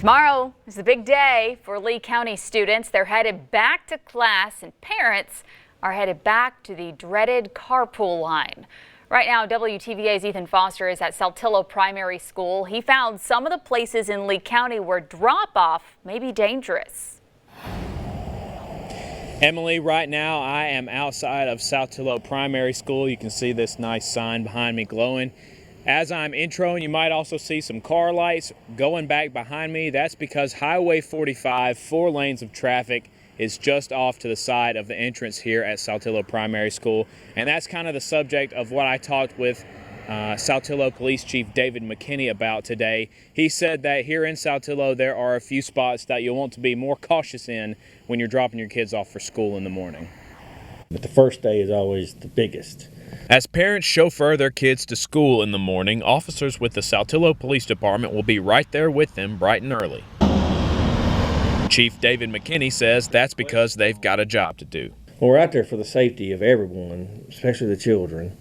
Tomorrow is a big day for Lee County students. They're headed back to class, and parents are headed back to the dreaded carpool line. Right now, WTVA's Ethan Foster is at Saltillo Primary School. He found some of the places in Lee County where drop-off may be dangerous. Emily, right now I am outside of Saltillo Primary School. You can see this nice sign behind me glowing. As I'm introing, you might also see some car lights going back behind me. That's because Highway 45, 4 lanes of traffic, is just off to the side of the entrance here at Saltillo Primary School. And that's kind of the subject of what I talked with Saltillo Police Chief David McKinney about today. He said that here in Saltillo there are a few spots that you'll want to be more cautious in when you're dropping your kids off for school in the morning. But the first day is always the biggest. As parents chauffeur their kids to school in the morning, officers with the Saltillo Police Department will be right there with them bright and early. Chief David McKinney says that's because they've got a job to do. Well, we're out there for the safety of everyone, especially the children,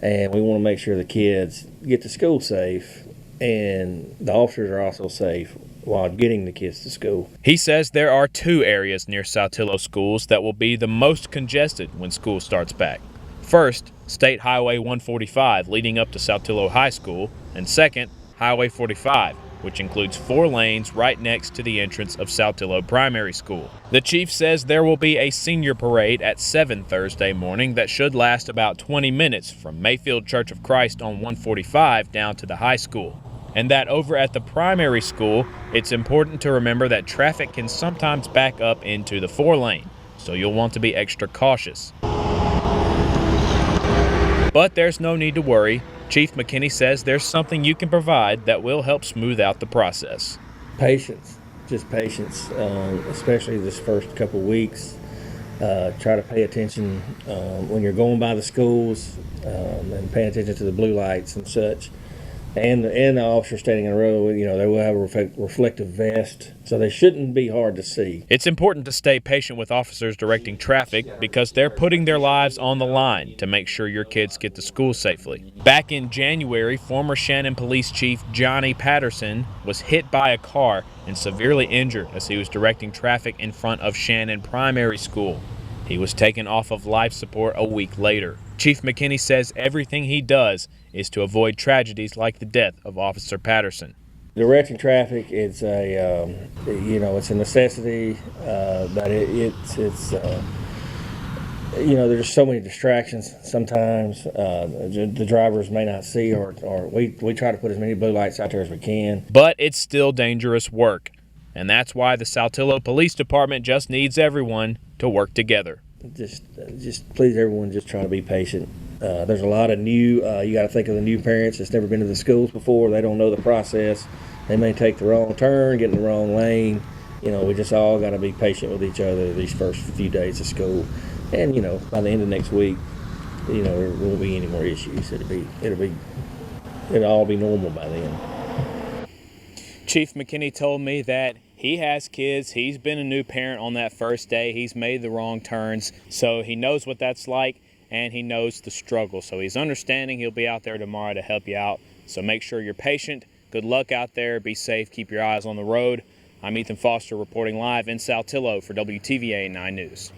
and we want to make sure the kids get to school safe, and the officers are also safe while getting the kids to school. He says there are 2 areas near Saltillo schools that will be the most congested when school starts back. First, State Highway 145 leading up to Saltillo High School, and second, Highway 45, which includes 4 lanes right next to the entrance of Saltillo Primary School. The chief says there will be a senior parade at 7 Thursday morning that should last about 20 minutes from Mayfield Church of Christ on 145 down to the high school. And that over at the primary school, it's important to remember that traffic can sometimes back up into the 4 lane, so you'll want to be extra cautious. But there's no need to worry. Chief McKinney says there's something you can provide that will help smooth out the process. Patience, just patience, especially this first couple weeks. Try to pay attention when you're going by the schools and paying attention to the blue lights and such. And the officer standing in a row, you know, they will have a reflective vest, so they shouldn't be hard to see. It's important to stay patient with officers directing traffic because they're putting their lives on the line to make sure your kids get to school safely. Back in January, former Shannon Police Chief Johnny Patterson was hit by a car and severely injured as he was directing traffic in front of Shannon Primary School. He was taken off of life support a week later. Chief McKinney says everything he does is to avoid tragedies like the death of Officer Patterson. Directing traffic is it's a necessity, but it's there's so many distractions sometimes. The drivers may not see, or we try to put as many blue lights out there as we can. But it's still dangerous work, and that's why the Saltillo Police Department just needs everyone to work together. Just please, everyone, just try to be patient. There's a lot of new, you got to think of the new parents that's never been to the schools before. They don't know the process. They may take the wrong turn, get in the wrong lane. We just all got to be patient with each other these first few days of school. And, by the end of next week, there won't be any more issues. It'll all be normal by then. Chief McKinney told me that he has kids. He's been a new parent on that first day. He's made the wrong turns, so he knows what that's like, and he knows the struggle. So he's understanding. He'll be out there tomorrow to help you out. So make sure you're patient. Good luck out there. Be safe. Keep your eyes on the road. I'm Ethan Foster reporting live in Saltillo for WTVA 9 News.